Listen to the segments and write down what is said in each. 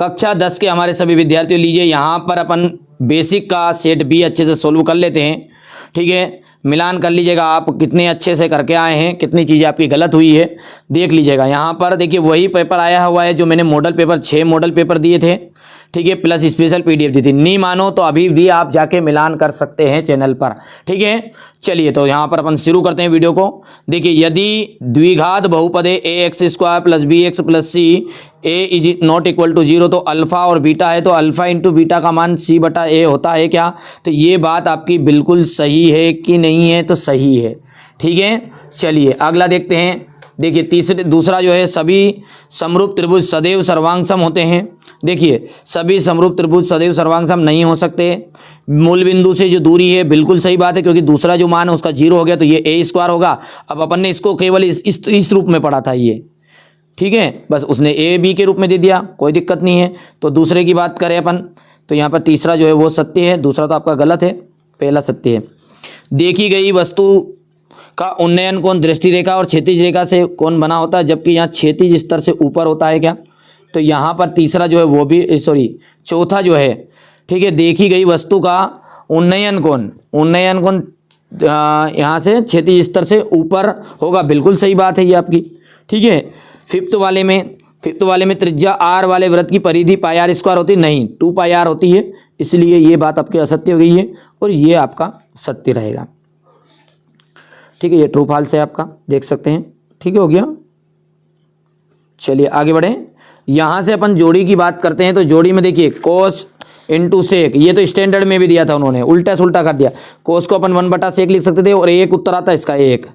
कक्षा 10 के हमारे सभी विद्यार्थियों, लीजिए यहाँ पर अपन बेसिक का सेट बी अच्छे से सोल्व कर लेते हैं। ठीक है, मिलान कर लीजिएगा आप कितने अच्छे से करके आए हैं, कितनी चीज़ें आपकी गलत हुई है देख लीजिएगा। यहाँ पर देखिए वही पेपर आया हुआ है जो मैंने मॉडल पेपर 6 मॉडल पेपर दिए थे। ठीक है, प्लस स्पेशल पीडीएफ दी थी। नहीं मानो तो अभी भी आप जाके मिलान कर सकते हैं चैनल पर। ठीक है, चलिए तो यहाँ पर अपन शुरू करते हैं वीडियो को। देखिए, यदि द्विघात बहुपद है a x square plus b x plus c a is not equal to 0, तो अल्फा और बीटा है, तो अल्फा इंटू बीटा का मान सी बटा ए होता है क्या? तो ये बात आपकी बिल्कुल सही है कि नहीं है? तो सही है। ठीक है, चलिए अगला देखते हैं। देखिए दूसरा जो है, सभी समरूप त्रिभुज सदैव सर्वांग सम होते हैं। देखिए, सभी समरूप त्रिभुज सदैव सर्वांग सम नहीं हो सकते। मूल बिंदु से जो दूरी है, बिल्कुल सही बात है, क्योंकि दूसरा जो मान है उसका 0 हो गया, तो ये ए स्क्वायर होगा। अब अपन ने इसको केवल इस रूप में पढ़ा था ये। ठीक है, बस उसने ए बी के रूप में दे दिया, कोई दिक्कत नहीं है। तो दूसरे की बात करें अपन, तो यहाँ पर तीसरा जो है वो सत्य है, दूसरा तो आपका गलत है, पहला सत्य है। देखी गई वस्तु का उन्नयन कोण दृष्टि रेखा और क्षैतिज रेखा से कोण बना होता है, जबकि यहाँ क्षैतिज स्तर से ऊपर होता है क्या? तो यहाँ पर तीसरा जो है वो भी चौथा जो है, ठीक है, देखी गई वस्तु का उन्नयन कोण यहाँ से क्षैतिज स्तर से ऊपर होगा, बिल्कुल सही बात है ये आपकी। ठीक है, फिफ्थ वाले में त्रिज्या आर वाले वृत्त की परिधि पाई आर स्क्वायर होती नहीं, 2 पाई आर होती है, इसलिए ये बात आपकी असत्य हो गई है और ये आपका सत्य रहेगा। ठीक है, ये ट्रू फॉल्स है आपका, देख सकते हैं। ठीक है, हो गया। चलिए आगे बढ़ें। यहाँ से अपन जोड़ी की बात करते हैं, तो जोड़ी में देखिए कोस इंटू सेक, ये तो स्टैंडर्ड में भी दिया था उन्होंने, उल्टा से उल्टा कर दिया। कोस को अपन 1/सेक लिख सकते थे और एक उत्तर आता इसका 1।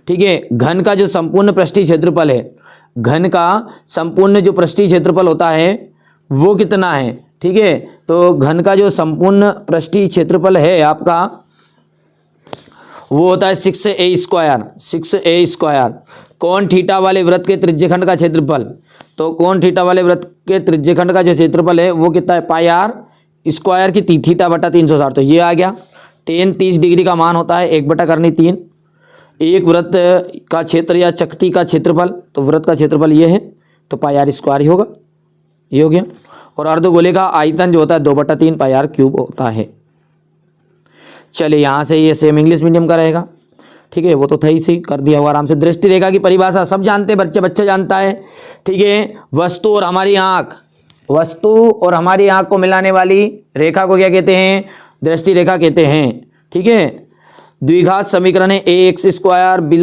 ठीक है, घन का जो संपूर्ण पृष्ठीय क्षेत्रफल है, घन का संपूर्ण जो पृष्ठीय क्षेत्रफल होता है वो कितना है? ठीक है, तो घन का जो संपूर्ण पृष्ठीय क्षेत्रफल है आपका वो होता है 6a स्क्वायर। कोण थीटा वाले वृत्त के त्रिज्यखंड का क्षेत्रफल, तो कोण थीटा वाले वृत्त के त्रिज्यखंड का जो क्षेत्रफल है वो कितना है? पाई आर स्क्वायर की थीटा बटा 360, तो ये आ गया। tan 30 डिग्री का मान होता है 1/3। एक वृत्त का क्षेत्र या चकती का क्षेत्रफल, तो वृत्त का क्षेत्रफल ये है, तो पाई आर स्क्वायर ही होगा, ये हो गया। और अर्धगोले का आयतन जो होता है 2/3 पाई आर क्यूब होता है। चलिए यहाँ से ये सेम इंग्लिश मीडियम का रहेगा। ठीक है, वो तो था ही सही, कर दिया हुआ आराम से। दृष्टि रेखा की परिभाषा सब जानते हैं, बच्चा जानता है। ठीक है, वस्तु और हमारी आँख को मिलाने वाली रेखा को क्या कहते हैं? दृष्टि रेखा कहते हैं। ठीक है, द्विघात समीकरण है a x square b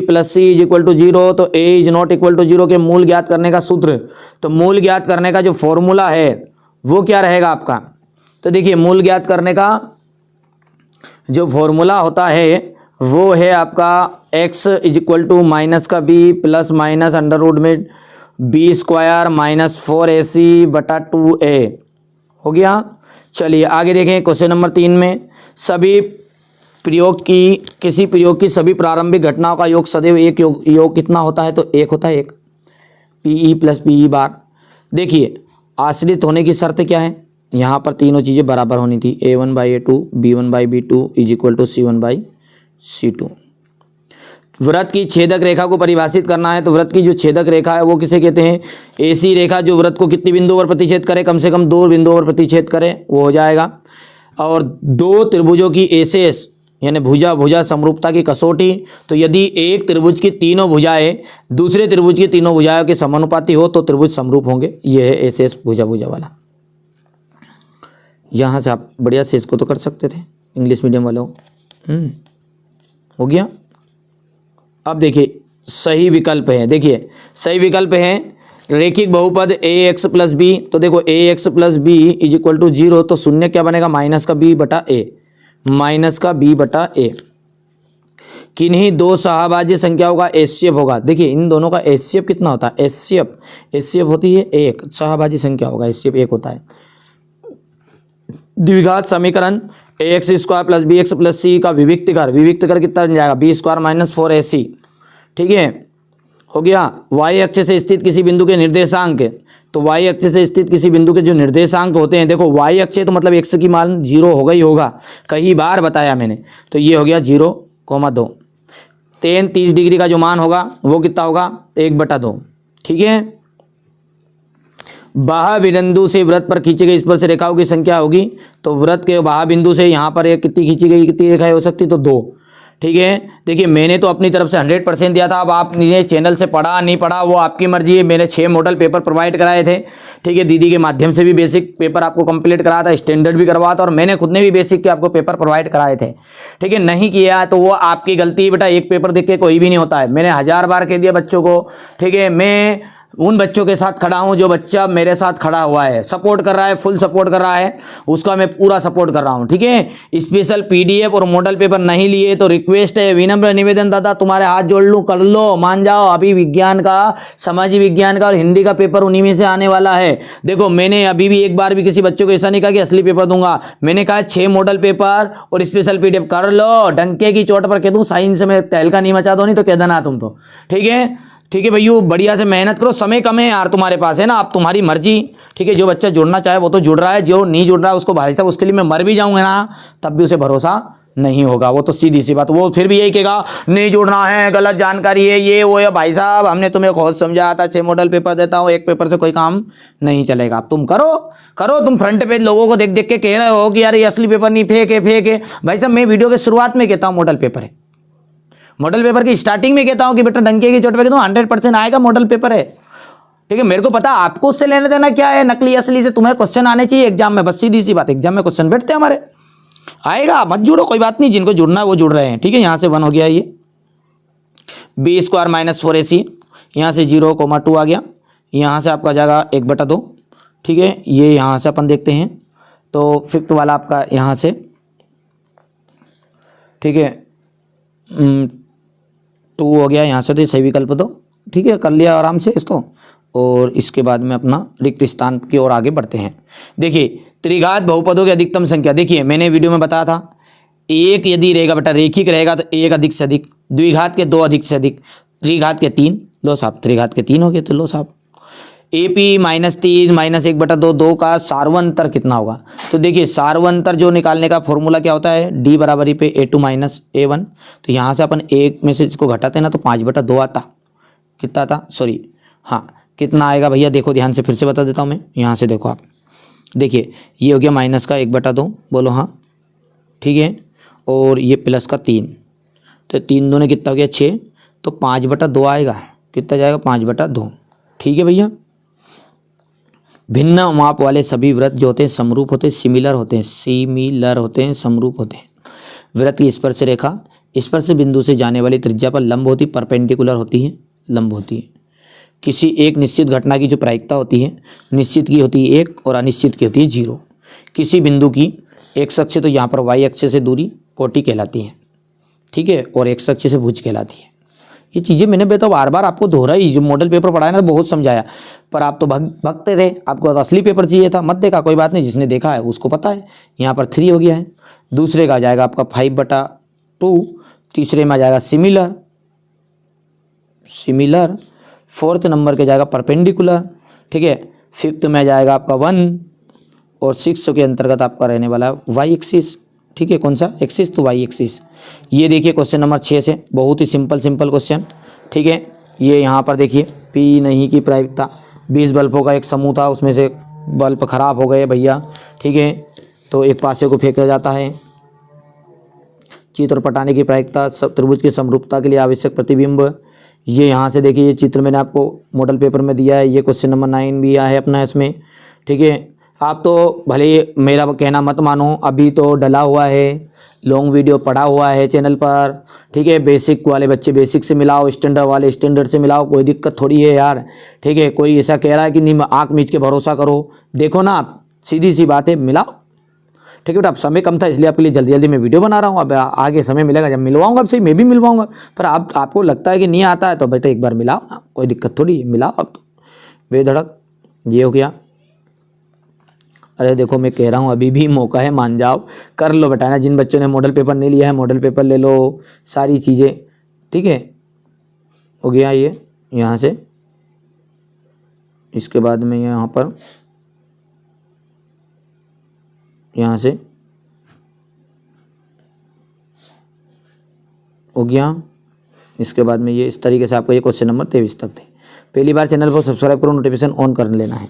plus c is equal to 0, तो a is not equal to 0 के मूल ज्ञात करने का सूत्र, तो मूल ज्ञात करने का जो फॉर्मूला है वो क्या रहेगा आपका? तो देखिए, मूल ज्ञात करने का जो फॉर्मूला होता है वो है आपका x is equal to minus का b plus minus under root में b स्क्वायर माइनस 4ac बटा 2a हो गया। चलिए आगे देखें, क्वेश्चन नंबर 3 में किसी प्रयोग की सभी प्रारंभिक घटनाओं का योग सदैव एक योग कितना होता है? तो 1 होता है, 1 pe प्लस pe बार। देखिए, आश्रित होने की शर्त क्या है? यहाँ पर तीनों चीज़ें बराबर होनी थी, a1/a2 b1/b2 is equal to c1/c2। वृत्त की छेदक रेखा को परिभाषित करना है, तो वृत्त की जो छेदक रेखा है वो किसे कहते हैं? ऐसी रेखा जो वृत्त को कितनी बिंदुओं पर प्रतिच्छेद करे? कम से कम 2 बिंदुओं पर प्रतिच्छेद करे, वो हो जाएगा। और 2 त्रिभुजों की एसेस यानी भुजा समरूपता की कसौटी, तो यदि एक त्रिभुज की तीनों भुजाएं दूसरे त्रिभुज की तीनों भुजाओं के समानुपाती हो तो त्रिभुज समरूप होंगे। ये है एसेस भुजा वाला। यहाँ से आप बढ़िया से इसको तो कर सकते थे इंग्लिश मीडियम वालों। हो गया। अब देखिए सही विकल्प है, देखिए सही विकल्प है रेखिक बहुपद ए एक्स प्लस बी, तो देखो a x plus b is equal to 0, तो शून्य क्या बनेगा? माइनस का b बटा a। किन्हीं दो सहभाज्य संख्याओं का एचसीएफ होगा। देखिए इन दोनों का एचसीएफ कितना होता है? एचसीएफ होती है 1, सहभाज्य संख्या होगा एचसीएफ 1 होता है। द्विघात समीकरण a x square plus b x plus c का विविक्त कर कितना बन जाएगा? B square minus 4ac। ठीक है, हो गया। वाई अक्ष से स्थित किसी बिंदु के निर्देशांक, तो वाई अक्ष से स्थित किसी बिंदु के जो निर्देशांक होते हैं, देखो वाई अक्ष तो मतलब x की मान 0 होगा ही होगा, कई बार बताया मैंने, तो ये हो गया 0,2। tan 30 डिग्री का जो मान होगा वो कितना होगा? 1/2। ठीक है, बाह्य बिंदु से वृत्त पर खींची गई स्पर्श रेखाओं की संख्या होगी, तो वृत्त के बाह्य बिंदु से यहाँ पर एक कितनी खींची गई, कितनी रेखाएं हो सकती, तो 2। ठीक है, देखिए मैंने तो अपनी तरफ से 100% दिया था। अब आपने चैनल से पढ़ा नहीं पढ़ा वो आपकी मर्जी है। मैंने 6 मॉडल पेपर प्रोवाइड कराए थे। ठीक है, दीदी के माध्यम से भी बेसिक पेपर आपको कंप्लीट कराया था, स्टैंडर्ड भी करवाया था, और मैंने खुद ने भी बेसिक के आपको पेपर प्रोवाइड कराए थे। ठीक है, नहीं किया तो वो आपकी गलती है बेटा। एक पेपर देख के कोई भी नहीं होता है। मैंने 1000 बार कह दिया बच्चों को। ठीक है, मैं उन बच्चों के साथ खड़ा हूं जो बच्चा मेरे साथ खड़ा हुआ है, सपोर्ट कर रहा है, फुल सपोर्ट कर रहा है, उसका मैं पूरा सपोर्ट कर रहा हूं। ठीक है, स्पेशल पीडीएफ और मॉडल पेपर नहीं लिए तो रिक्वेस्ट है, विनम्र निवेदन दादा, तुम्हारे हाथ जोड़ लूं, कर लो, मान जाओ। अभी विज्ञान का, सामाजिक विज्ञान का और हिंदी का पेपर उन्हीं में से आने वाला है। देखो मैंने अभी भी एक बार भी किसी बच्चों को ऐसा नहीं कहा कि असली पेपर दूंगा। मैंने कहा 6 मॉडल पेपर और स्पेशल पीडीएफ कर लो। डंके की चोट पर कह दूं साइंस में तहलका नहीं मचा दो, नहीं तो कह देना तुम तो। ठीक है, ठीक है भैया, बढ़िया से मेहनत करो। समय कम है यार तुम्हारे पास, है ना, अब तुम्हारी मर्जी। ठीक है, जो बच्चा जुड़ना चाहे वो तो जुड़ रहा है, जो नहीं जुड़ रहा है उसको भाई साहब उसके लिए मैं मर भी जाऊंगा ना तब भी उसे भरोसा नहीं होगा। वो तो सीधी सी बात, वो फिर भी यही कहेगा नहीं जुड़ना है, गलत जानकारी है, ये वो है। भाई साहब हमने तुम्हें खुद समझाया था, 6 मॉडल पेपर देता हूँ, एक पेपर से कोई काम नहीं चलेगा। तुम करो। तुम फ्रंट पेज लोगों को देख देख के कह रहे हो कि यार ये असली पेपर नहीं, फेक है। भाई साहब मैं वीडियो के शुरुआत में कहता हूँ मॉडल पेपर है, मॉडल पेपर की स्टार्टिंग में कहता हूं कि बेटा डंके की चोट पे कहता हूं 100% आएगा, मॉडल पेपर है। ठीक है, मेरे को पता आपको उससे लेने देना क्या है, नकली असली से तुम्हें क्वेश्चन आने चाहिए एग्जाम में, बस सीधी सी बात। एग्जाम में क्वेश्चन बैठते हैं हमारे, आएगा, मत जुड़ो, कोई बात नहीं, जिनको जुड़ना है वो जुड़ रहे हैं। ठीक है, यहाँ से 1 हो गया, ये b² - 4ac, यहाँ से 0,2 आ गया, यहाँ से आपका जाएगा 1/2। ठीक है, ये यहाँ से अपन देखते हैं तो 5th वाला आपका यहाँ से, ठीक है 2 हो गया, यहाँ से तो सही विकल्प दो। ठीक है, कर लिया आराम से इसको, और इसके बाद में अपना रिक्त स्थान की ओर आगे बढ़ते हैं। देखिए त्रिघात बहुपदों की अधिकतम संख्या, देखिए मैंने वीडियो में बताया था, एक यदि रहेगा बेटा रेखिक रहेगा तो 1 अधिक से अधिक, द्विघात के 2 अधिक से अधिक, त्रिघात के 3, लो साहब त्रिघात के 3 हो गए, तो लो साहब AP - 3 - 1/2, 2 का सार्वंतर कितना होगा। तो देखिए सार्वंतर जो निकालने का फॉर्मूला क्या होता है, D बराबरी पे A2 - A1। तो यहाँ से अपन एक में से इसको घटाते हैं ना तो 5/2 आता, कितना आता, सॉरी हाँ कितना आएगा भैया, देखो ध्यान से फिर से बता देता हूँ मैं। यहाँ से देखो आप, देखिए ये हो गया माइनस का 1/2, बोलो हाँ, ठीक है, और ये प्लस का 3, तो 3 दूने कितना हो गया 6, तो 5/2 आएगा, कितना जाएगा 5/2। ठीक है भैया, भिन्न माप वाले सभी वृत्त जो होते हैं समरूप होते हैं, सिमिलर होते हैं, समरूप होते हैं। वृत्त की स्पर्श रेखा स्पर्श बिंदु से जाने वाली त्रिज्या पर लंब होती, परपेंडिकुलर होती है, लंब होती है। किसी एक निश्चित घटना की जो प्रायिकता होती है, निश्चित की होती है 1 और अनिश्चित की होती है 0। किसी बिंदु की x अक्ष, तो यहाँ पर y अक्ष से दूरी कोटि कहलाती है, ठीक है, और x अक्ष से भुज कहलाती है। ये चीज़ें मैंने बेटा बार बार आपको दोहराई, जो मॉडल पेपर पढ़ाया ना बहुत समझाया, पर आप तो भगते थे, आपको तो असली पेपर चाहिए था, मत देखा, कोई बात नहीं, जिसने देखा है उसको पता है। यहाँ पर 3 हो गया है, दूसरे का आ जाएगा आपका 5/2, तीसरे में आ जाएगा सिमिलर, 4th नंबर के जाएगा परपेंडिकुलर, ठीक है, 5th में आ जाएगा आपका 1, और 6 के अंतर्गत आपका रहने वाला वाई एक्सिस। ठीक है, कौन सा एक्सिस, तो वाई एक्सिस। ये देखिए क्वेश्चन नंबर 6 से, बहुत ही सिंपल क्वेश्चन। ठीक है, ये यहाँ पर देखिए P नहीं की प्रायिकता, 20 बल्बों का एक समूह था, उसमें से बल्ब खराब हो गए भैया, ठीक है, तो एक पासे को फेंका जाता है। चित्र पटाने की प्रायिकता, त्रिभुज की समरूपता के लिए आवश्यक प्रतिबिंब, ये यहाँ से देखिए, ये चित्र मैंने आपको मॉडल पेपर में दिया है, ये क्वेश्चन नंबर 9 भी आया है अपना इसमें। ठीक है, आप तो भले मेरा कहना मत मानो, अभी तो डला हुआ है, लॉन्ग वीडियो पड़ा हुआ है चैनल पर। ठीक है, बेसिक वाले बच्चे बेसिक से मिलाओ, स्टैंडर्ड वाले स्टैंडर्ड से मिलाओ, कोई दिक्कत थोड़ी है यार। ठीक है, कोई ऐसा कह रहा है कि नहीं आँख मीच के भरोसा करो, देखो ना आप, सीधी सी बात है, मिलाओ। ठीक है बेटा, अब समय कम था इसलिए आपके लिए जल्दी मैं वीडियो बना रहा हूँ, अब आगे समय मिलेगा जब मिलवाऊंगा, अब सही मैं भी मिलवाऊंगा, पर आपको लगता है कि नहीं आता है तो बेटा एक बार मिलाओ, कोई दिक्कत थोड़ी है, मिलाओ अब तो बेधड़क। ये हो गया, अरे देखो मैं कह रहा हूँ अभी भी मौका है, मान जाओ, कर लो बेटा ना। जिन बच्चों ने मॉडल पेपर नहीं लिया है मॉडल पेपर ले लो, सारी चीज़ें। ठीक है, हो गया ये यहाँ से, इसके बाद में यहाँ पर यहाँ से हो गया, इसके बाद में ये इस तरीके से आपका ये क्वेश्चन नंबर 23 तक थे। पहली बार चैनल को सब्सक्राइब करो, नोटिफिकेशन ऑन कर लेना है।